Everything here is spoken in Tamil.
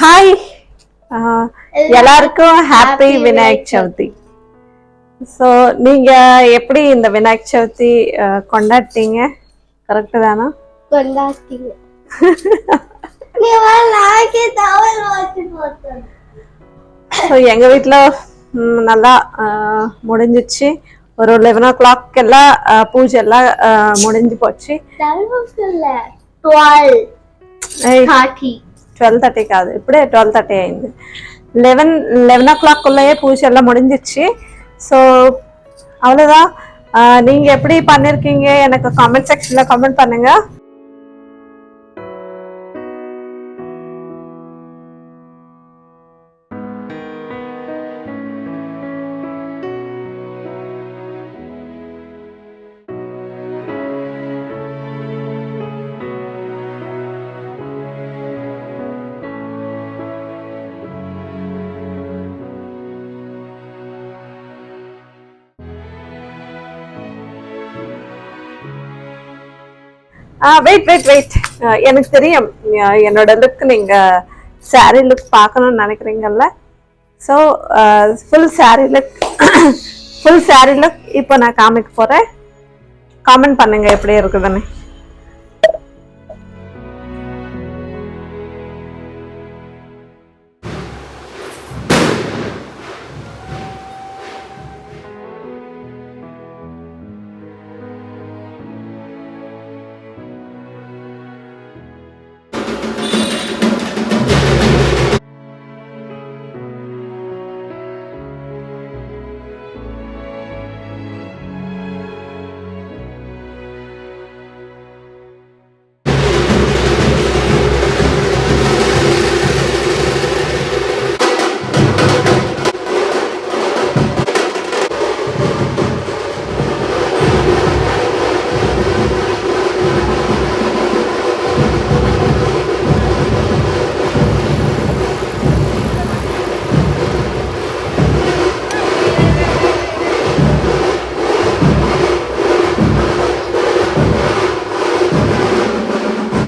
ஹாய், எல்லாருக்கும் ஹாப்பி விநாயக் சதுர்த்தி. ஸோ நீங்க எப்படி இந்த விநாயக் சதுர்த்தி கொண்டாடிட்டீங்க? கரெக்டு தானா? கொண்டாடிட்டீங்க. ஸோ எங்க வீட்டில் நல்லா முடிஞ்சிச்சு. ஒரு 11 o'clock எல்லாம் பூஜை எல்லாம் முடிஞ்சு போச்சு. 12:30 కాదు, ఇప్పుడే 12:30 అయింది. 11 o'clock குள்ளேயே பூஜை எல்லாம் முடிஞ்சிச்சு. ஸோ அவ்வளோதான். நீங்க எப்படி பண்ணிருக்கீங்க எனக்கு கமெண்ட் செக்ஷன்ல கமெண்ட் பண்ணுங்க. வெயிட் எனக்கு தெரியும் என்னோட லுக் நீங்க சாரீ லுக் பார்க்கணும்னு நினைக்கிறீங்கல்ல. ஸோ ஃபுல் சாரீ லுக் இப்போ நான் காமிக்க போறேன். காமெண்ட் பண்ணுங்க எப்படி இருக்குதுன்னு.